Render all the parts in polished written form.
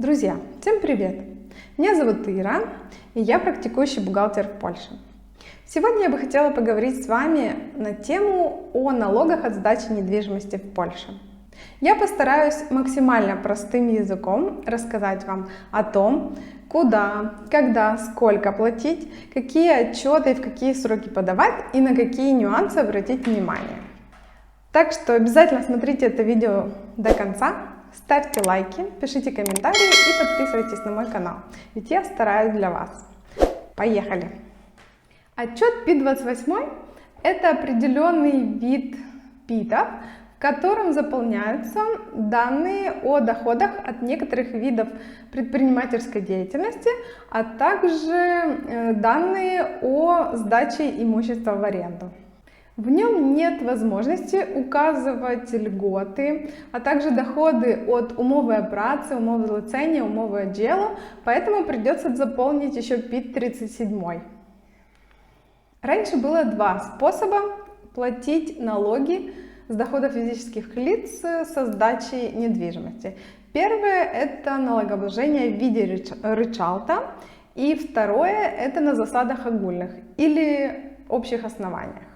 Друзья, всем привет! Меня зовут Ира, и я практикующий бухгалтер в Польше. Сегодня я бы хотела поговорить с вами на тему о налогах от сдачи недвижимости в Польше. Я постараюсь максимально простым языком рассказать вам о том, куда, когда, сколько платить, какие отчеты и в какие сроки подавать и на какие нюансы обратить внимание. Так что обязательно смотрите это видео до конца. Ставьте лайки, пишите комментарии и подписывайтесь на мой канал, ведь я стараюсь для вас. Поехали! Отчет ПИТ-28 – это определенный вид ПИТов, в котором заполняются данные о доходах от некоторых видов предпринимательской деятельности, а также данные о сдаче имущества в аренду. В нем нет возможности указывать льготы, а также доходы от умови о праці, умови злицення, умови о ділу, поэтому придется заполнить еще ПИТ-37. Раньше было два способа платить налоги с доходов физических лиц со сдачи недвижимости. Первое – это налогообложение в виде рычалта, и второе – это на засадах огульных или общих основаниях.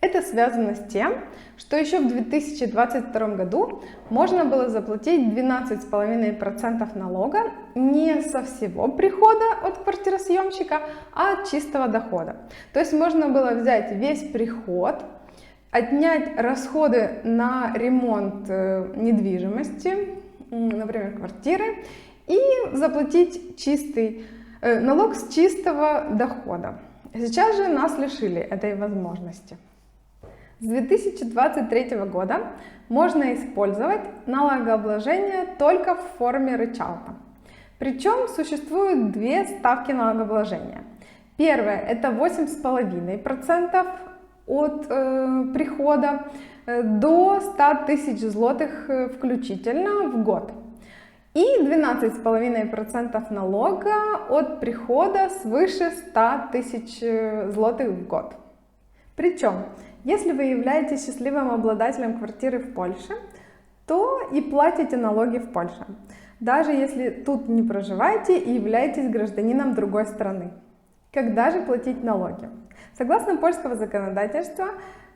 Это связано с тем, что еще в 2022 году можно было заплатить 12,5% налога не со всего прихода от квартиросъемщика, а от чистого дохода. То есть можно было взять весь приход, отнять расходы на ремонт недвижимости, например, квартиры, и заплатить чистый налог с чистого дохода. Сейчас же нас лишили этой возможности. С 2023 года можно использовать налогообложение только в форме рычалта. Причем существуют две ставки налогообложения. Первая – это 8,5% от прихода до 100 тысяч злотых включительно в год. И 12,5% налога от прихода свыше 100 тысяч злотых в год. Причем, если вы являетесь счастливым обладателем квартиры в Польше, то и платите налоги в Польше, даже если тут не проживаете и являетесь гражданином другой страны. Когда же платить налоги? Согласно польского законодательства,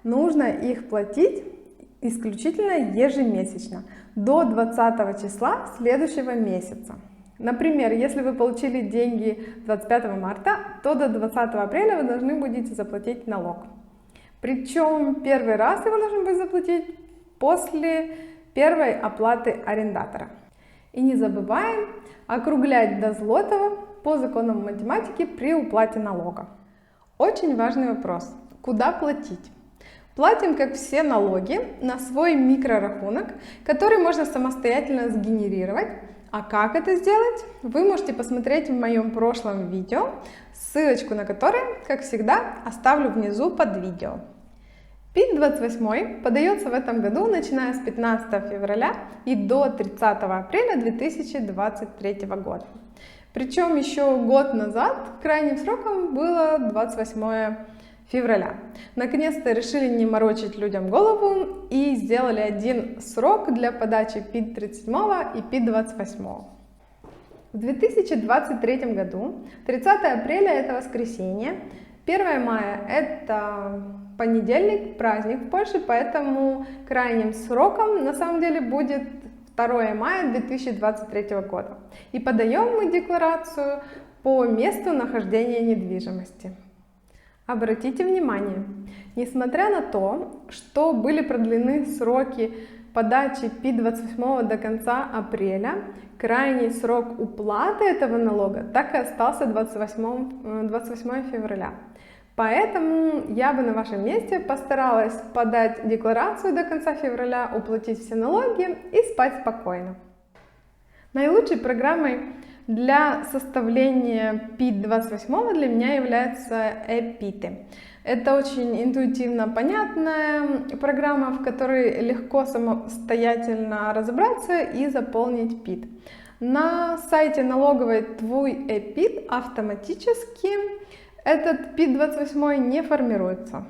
нужно их платить исключительно ежемесячно, до 20 числа следующего месяца. Например, если вы получили деньги 25 марта, то до 20 апреля вы должны будете заплатить налог. Причем первый раз его нужно будет заплатить после первой оплаты арендатора. И не забываем округлять до злотого по законам математики при уплате налога. Очень важный вопрос. Куда платить? Платим, как все налоги, на свой микрорахунок, который можно самостоятельно сгенерировать. А как это сделать, вы можете посмотреть в моем прошлом видео, ссылочку на которое, как всегда, оставлю внизу под видео. ПИТ-28 подается в этом году, начиная с 15 февраля и до 30 апреля 2023 года. Причем еще год назад крайним сроком было 28 февраля. Наконец-то решили не морочить людям голову и сделали один срок для подачи ПИТ-37 и ПИТ-28. В 2023 году 30 апреля это воскресенье, 1 мая это понедельник, праздник в Польше, поэтому крайним сроком на самом деле будет 2 мая 2023 года. И подаем мы декларацию по месту нахождения недвижимости. Обратите внимание, несмотря на то, что были продлены сроки подачи ПИТ-28 до конца апреля, крайний срок уплаты этого налога так и остался 28 февраля. Поэтому я бы на вашем месте постаралась подать декларацию до конца февраля, уплатить все налоги и спать спокойно. Наилучшей программой для составления ПИТ-28 для меня является ePITy. Это очень интуитивно понятная программа, в которой легко самостоятельно разобраться и заполнить ПИТ. На сайте налоговой Твой ePIT автоматически этот ПИТ-28 не формируется.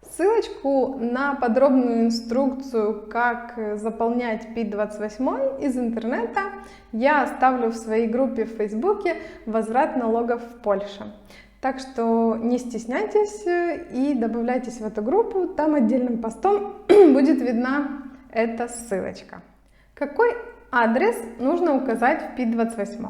Ссылочку на подробную инструкцию, как заполнять ПИД-28 из интернета, я оставлю в своей группе в Фейсбуке «Возврат налогов в Польше». Так что не стесняйтесь и добавляйтесь в эту группу, там отдельным постом будет видна эта ссылочка. Какой адрес нужно указать в ПИД-28?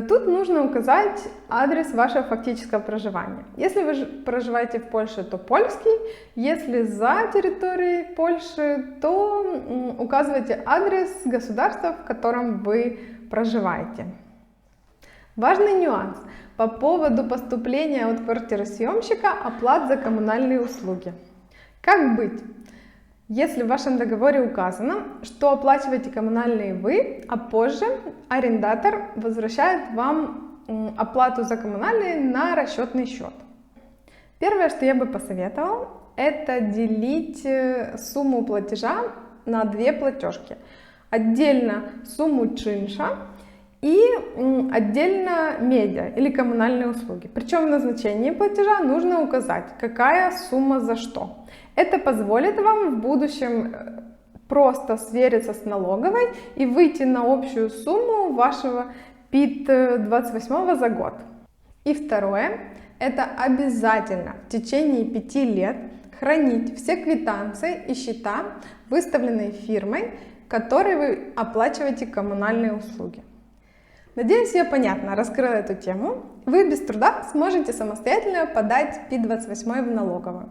Тут нужно указать адрес вашего фактического проживания. Если вы проживаете в Польше, то польский. Если за территорией Польши, то указывайте адрес государства, в котором вы проживаете. Важный нюанс по поводу поступления от квартиросъемщика оплат за коммунальные услуги. Как быть? Если в вашем договоре указано, что оплачиваете коммунальные вы, а позже арендатор возвращает вам оплату за коммунальные на расчетный счет. Первое, что я бы посоветовала, это делить сумму платежа на две платежки. Отдельно сумму чинша и отдельно медиа или коммунальные услуги. Причем в назначении платежа нужно указать, какая сумма за что. Это позволит вам в будущем просто свериться с налоговой и выйти на общую сумму вашего ПИД-28 за год. И второе, это обязательно в течение 5 лет хранить все квитанции и счета, выставленные фирмой, которой вы оплачиваете коммунальные услуги. Надеюсь, я понятно раскрыла эту тему. Вы без труда сможете самостоятельно подать ПИД-28 в налоговую.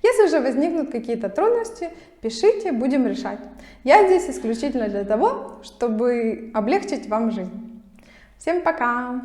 Если же возникнут какие-то трудности, пишите, будем решать. Я здесь исключительно для того, чтобы облегчить вам жизнь. Всем пока!